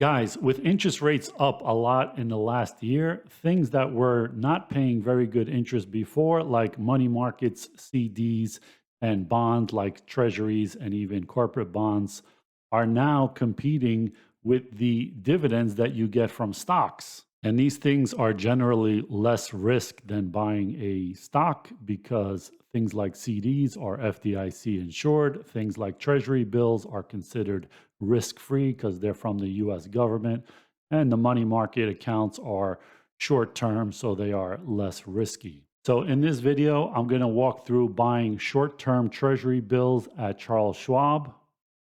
Guys, with interest rates up a lot in the last year, things that were not paying very good interest before, like money markets, CDs, and bonds like treasuries and even corporate bonds, are now competing with the dividends that you get from stocks. And these things are generally less risk than buying a stock because things like CDs are FDIC insured, things like Treasury bills are considered risk free because they're from the US government, and the money market accounts are short term, so they are less risky. So, in this video, I'm going to walk through buying short term Treasury bills at Charles Schwab,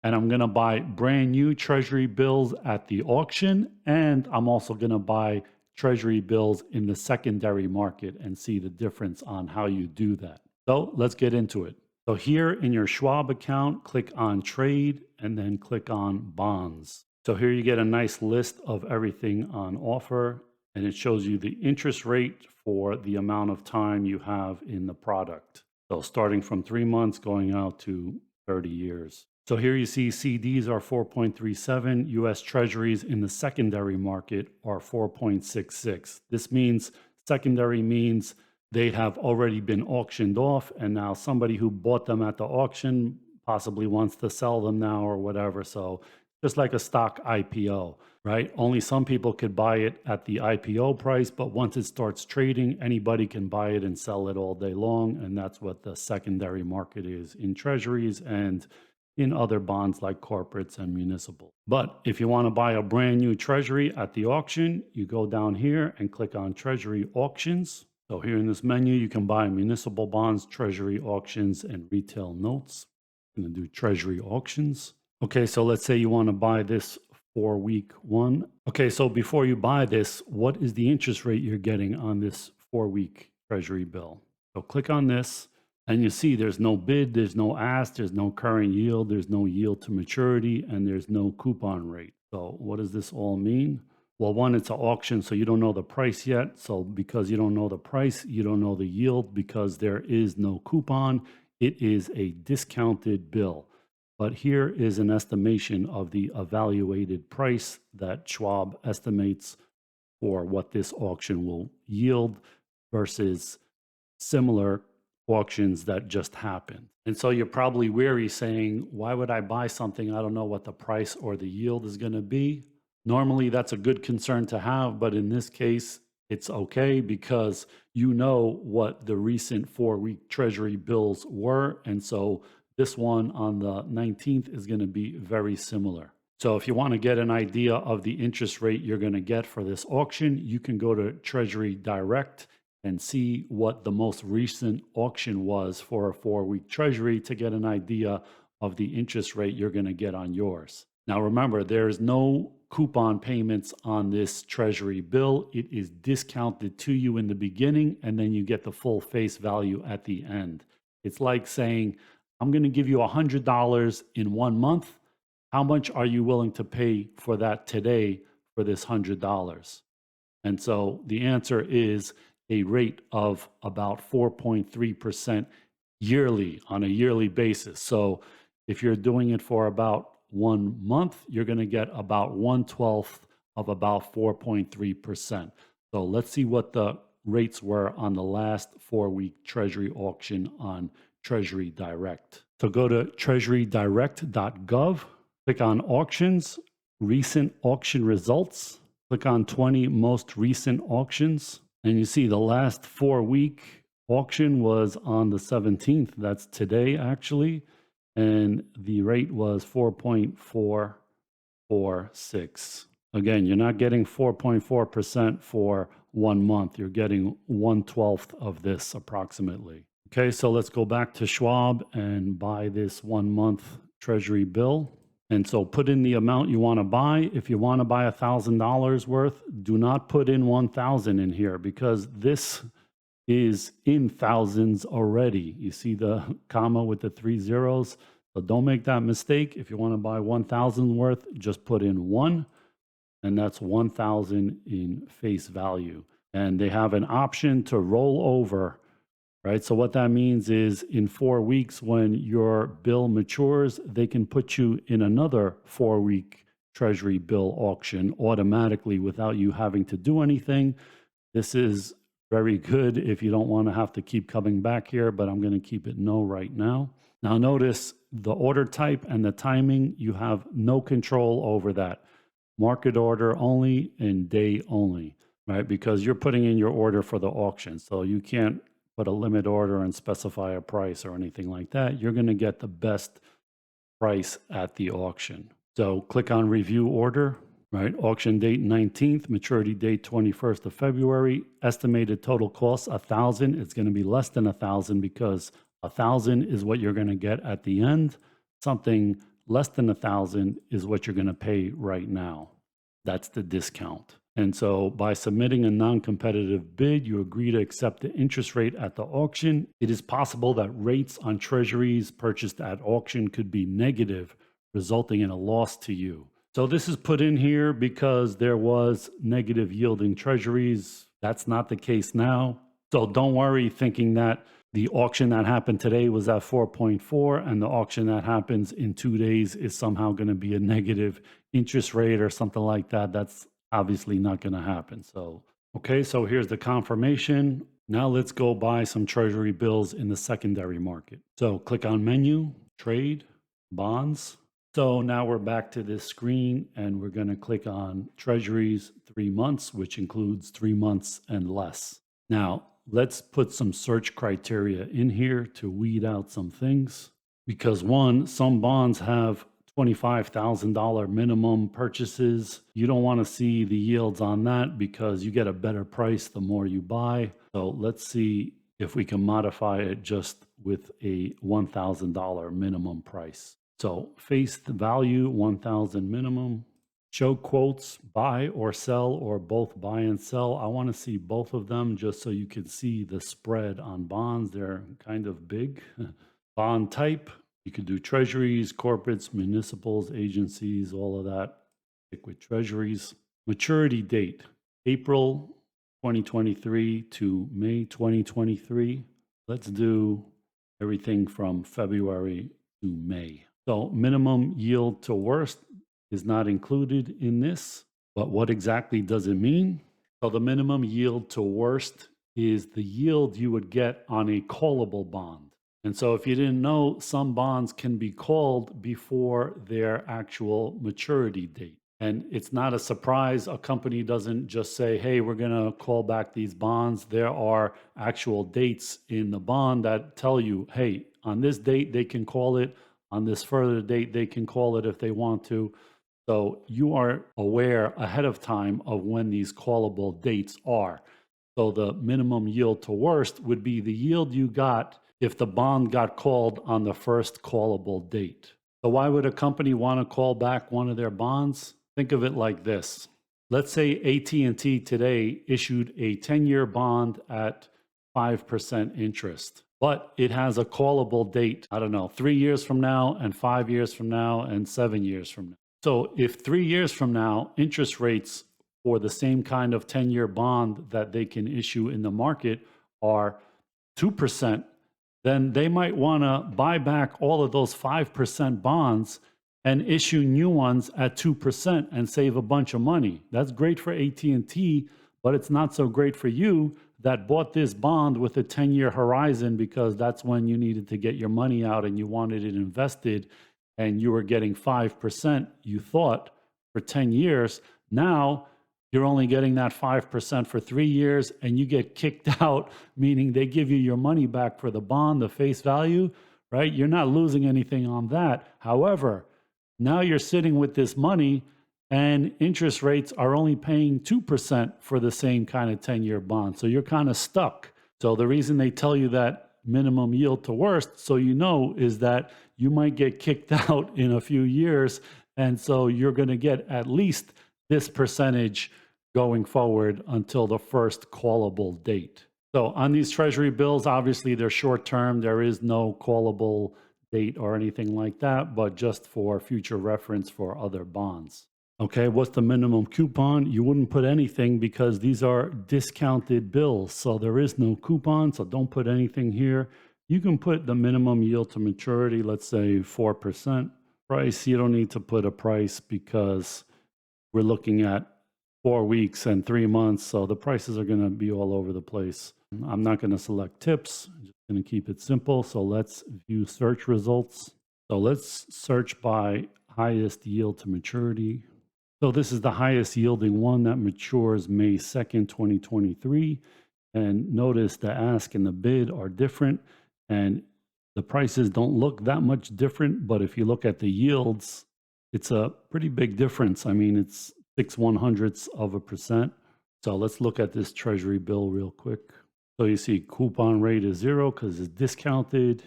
and I'm going to buy brand new Treasury bills at the auction, and I'm also going to buy Treasury bills in the secondary market and see the difference on how you do that. So, let's get into it. So here in your Schwab account, click on trade and then click on bonds. So here you get a nice list of everything on offer, and it shows you the interest rate for the amount of time you have in the product. So starting from 3 months going out to 30 years. So here you see CDs are 4.37, US Treasuries in the secondary market are 4.66. This means secondary means they have already been auctioned off, and now somebody who bought them at the auction possibly wants to sell them now or whatever. So just like a stock IPO, right? Only some people could buy it at the IPO price, but once it starts trading, anybody can buy it and sell it all day long. And that's what the secondary market is in treasuries and in other bonds like corporates and municipal. But if you want to buy a brand new treasury at the auction, you go down here and click on Treasury Auctions. So here in this menu, you can buy municipal bonds, treasury auctions, and retail notes. I'm going to do treasury auctions. Okay, so let's say you want to buy this for week one. Okay, so before you buy this, what is the interest rate you're getting on this 4-week treasury bill? So click on this, and you see there's no bid, there's no ask, there's no current yield, there's no yield to maturity, and there's no coupon rate. So what does this all mean? Well, one, it's an auction, so you don't know the price yet. So because you don't know the price, you don't know the yield because there is no coupon. It is a discounted bill. But here is an estimation of the evaluated price that Schwab estimates for what this auction will yield versus similar auctions that just happened. And so you're probably weary saying, why would I buy something I don't know what the price or the yield is going to be? Normally, that's a good concern to have, but in this case, it's okay because you know what the recent 4-week Treasury bills were. And so this one on the 19th is going to be very similar. So if you want to get an idea of the interest rate you're going to get for this auction, you can go to Treasury Direct and see what the most recent auction was for a 4-week Treasury to get an idea of the interest rate you're going to get on yours. Now, remember, there is no coupon payments on this Treasury bill. It is discounted to you in the beginning, and then you get the full face value at the end. It's like saying, I'm going to give you $100 in 1 month. How much are you willing to pay for that today for this $100? And so the answer is a rate of about 4.3% yearly on a yearly basis. So if you're doing it for about 1 month, you're going to get about 1/12 of about 4.3%. So let's see what the rates were on the last 4-week Treasury auction on Treasury Direct. So go to treasurydirect.gov, click on auctions, recent auction results, click on 20 most recent auctions, and you see the last 4-week auction was on the 17th. That's today, actually. And the rate was 4.446. Again, you're not getting 4.4% for 1 month. You're getting 1/12 of this approximately. Okay, so let's go back to Schwab and buy this 1-month Treasury bill. And so put in the amount you want to buy. If you want to buy $1,000 worth, do not put in 1,000 in here because this is in thousands already. You see the comma with the 3 zeros? So don't make that mistake. If you want to buy 1,000 worth, just put in 1, and that's 1,000 in face value. And they have an option to roll over, right? So what that means is in 4 weeks, when your bill matures, they can put you in another 4-week Treasury bill auction automatically without you having to do anything. This is very good if you don't want to have to keep coming back here, but I'm going to keep it no right now. Now notice the order type and the timing, you have no control over that. Market order only and day only, right? Because you're putting in your order for the auction. So you can't put a limit order and specify a price or anything like that. You're going to get the best price at the auction. So click on review order, right? Auction date 19th, maturity date 21st of February, estimated total cost 1,000. It's going to be less than 1,000 because 1,000 is what you're going to get at the end. Something less than 1,000 is what you're going to pay right now. That's the discount. And so by submitting a non-competitive bid, you agree to accept the interest rate at the auction. It is possible that rates on treasuries purchased at auction could be negative, resulting in a loss to you. So this is put in here because there was negative yielding treasuries. That's not the case now. So don't worry thinking that the auction that happened today was at 4.4 and the auction that happens in 2 days is somehow going to be a negative interest rate or something like that. That's obviously not going to happen. So, okay, so here's the confirmation. Now let's go buy some treasury bills in the secondary market. So click on menu, trade, bonds. So now we're back to this screen and we're going to click on treasuries 3 months, which includes 3 months and less. Now, let's put some search criteria in here to weed out some things. Because one, some bonds have $25,000 minimum purchases. You don't want to see the yields on that because you get a better price the more you buy. So let's see if we can modify it just with a $1,000 minimum price. So face the value, 1,000 minimum. Show quotes, buy or sell, or both buy and sell. I want to see both of them just so you can see the spread on bonds. They're kind of big. Bond type, you could do treasuries, corporates, municipals, agencies, all of that. Stick with treasuries. Maturity date, April 2023 to May 2023. Let's do everything from February to May. So minimum yield to worst is not included in this, but what exactly does it mean? So the minimum yield to worst is the yield you would get on a callable bond. And so if you didn't know, some bonds can be called before their actual maturity date. And it's not a surprise. A company doesn't just say, hey, we're going to call back these bonds. There are actual dates in the bond that tell you, hey, on this date, they can call it. On this further date, they can call it if they want to. So you are aware ahead of time of when these callable dates are. So the minimum yield to worst would be the yield you got if the bond got called on the first callable date. So why would a company want to call back one of their bonds? Think of it like this. Let's say AT&T today issued a 10-year bond at 5% interest. But it has a callable date, I don't know, 3 years from now and 5 years from now and 7 years from now. So if 3 years from now, interest rates for the same kind of 10-year bond that they can issue in the market are 2%, then they might want to buy back all of those 5% bonds and issue new ones at 2% and save a bunch of money. That's great for AT&T, but it's not so great for you that bought this bond with a 10-year horizon because that's when you needed to get your money out and you wanted it invested and you were getting 5%, you thought, for 10 years. Now you're only getting that 5% for 3 years and you get kicked out, meaning they give you your money back for the bond, the face value, right? You're not losing anything on that. However, now you're sitting with this money and interest rates are only paying 2% for the same kind of 10-year bond. So you're kind of stuck. So the reason they tell you that minimum yield to worst, so you know, is that you might get kicked out in a few years. And so you're going to get at least this percentage going forward until the first callable date. So on these treasury bills, obviously they're short term. There is no callable date or anything like that, but just for future reference for other bonds. Okay, what's the minimum coupon? You wouldn't put anything because these are discounted bills. So there is no coupon, so don't put anything here. You can put the minimum yield to maturity, let's say 4%. Price, you don't need to put a price because we're looking at 4 weeks and 3 months, so the prices are going to be all over the place. I'm not going to select tips. I'm just going to keep it simple. So let's view search results. So let's search by highest yield to maturity. So this is the highest yielding one that matures May 2nd, 2023. And notice the ask and the bid are different, and the prices don't look that much different. But if you look at the yields, it's a pretty big difference. I mean, it's 0.06%. So let's look at this Treasury bill real quick. So you see coupon rate is 0 because it's discounted.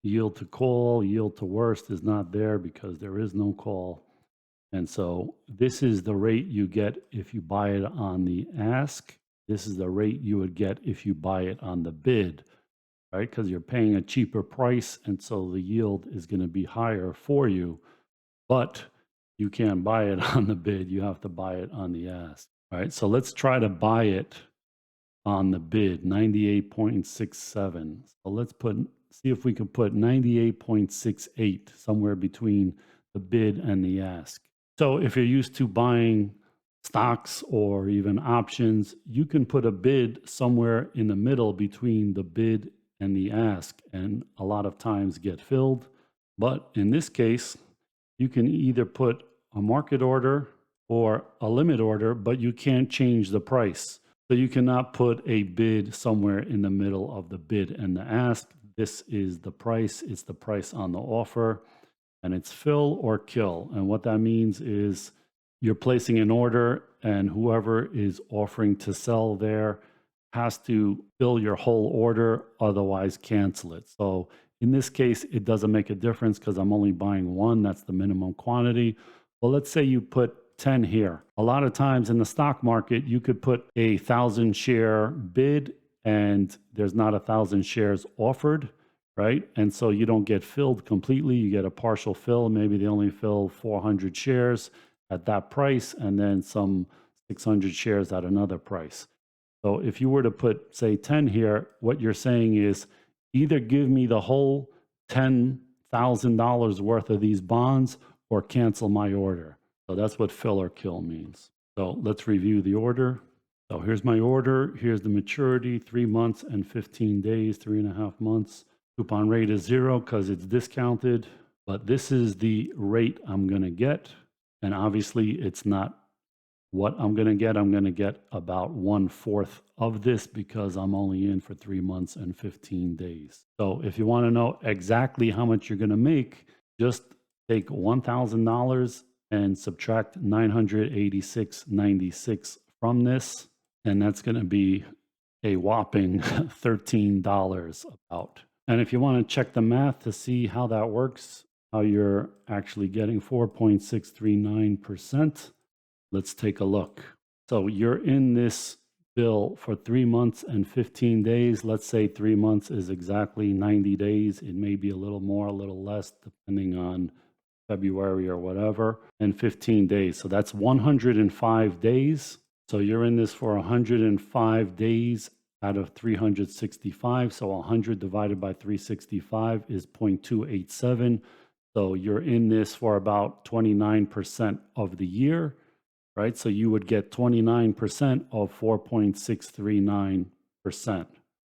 Yield to call, yield to worst is not there because there is no call. And so this is the rate you get if you buy it on the ask. This is the rate you would get if you buy it on the bid, right? Because you're paying a cheaper price, and so the yield is going to be higher for you. But you can't buy it on the bid. You have to buy it on the ask, right? So let's try to buy it on the bid, 98.67. So let's see if we can put 98.68 somewhere between the bid and the ask. So if you're used to buying stocks or even options, you can put a bid somewhere in the middle between the bid and the ask, and a lot of times get filled. But in this case, you can either put a market order or a limit order, but you can't change the price. So you cannot put a bid somewhere in the middle of the bid and the ask. This is the price. It's the price on the offer, and it's fill or kill. And what that means is you're placing an order, and whoever is offering to sell there has to fill your whole order, otherwise cancel it. So in this case, it doesn't make a difference because I'm only buying one. That's the minimum quantity. Well, let's say you put 10 here. A lot of times in the stock market, you could put 1,000 share bid and there's not 1,000 shares offered, right? And so you don't get filled completely. You get a partial fill. Maybe they only fill 400 shares at that price and then some 600 shares at another price. So if you were to put, say, 10 here, what you're saying is either give me the whole $10,000 worth of these bonds or cancel my order. So that's what fill or kill means. So let's review the order. So here's my order. Here's the maturity, 3 months and 15 days, 3.5 months. Coupon rate is 0 because it's discounted, but this is the rate I'm going to get. And obviously it's not what I'm going to get. I'm going to get about 1/4 of this because I'm only in for 3 months and 15 days. So if you want to know exactly how much you're going to make, just take $1,000 and subtract 986.96 from this, and that's going to be a whopping $13 about. And if you want to check the math to see how that works, how you're actually getting 4.639%, let's take a look. So you're in this bill for 3 months and 15 days. Let's say 3 months is exactly 90 days. It may be a little more, a little less, depending on February or whatever, and 15 days. So that's 105 days. So you're in this for 105 days out of 365. So 100 divided by 365 is 0.287. So you're in this for about 29% of the year, right? So you would get 29% of 4.639%.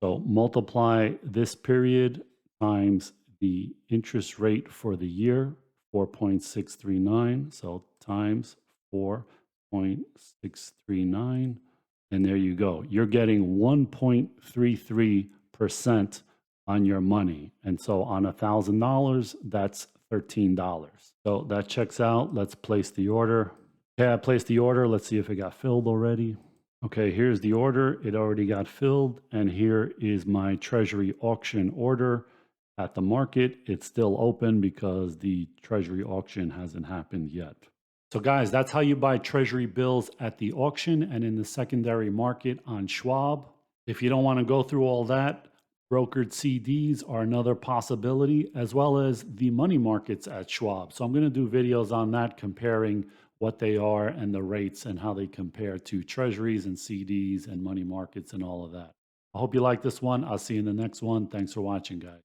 So multiply this period times the interest rate for the year, 4.639. So times 4.639. And there you go. You're getting 1.33% on your money. And so on $1,000, that's $13. So that checks out. Let's place the order. Okay, I placed the order. Let's see if it got filled already. Okay, here's the order. It already got filled. And here is my Treasury auction order at the market. It's still open because the Treasury auction hasn't happened yet. So guys, that's how you buy Treasury bills at the auction and in the secondary market on Schwab. If you don't want to go through all that, brokered CDs are another possibility, as well as the money markets at Schwab. So I'm going to do videos on that, comparing what they are and the rates and how they compare to treasuries and CDs and money markets and all of that. I hope you like this one. I'll see you in the next one. Thanks for watching, guys.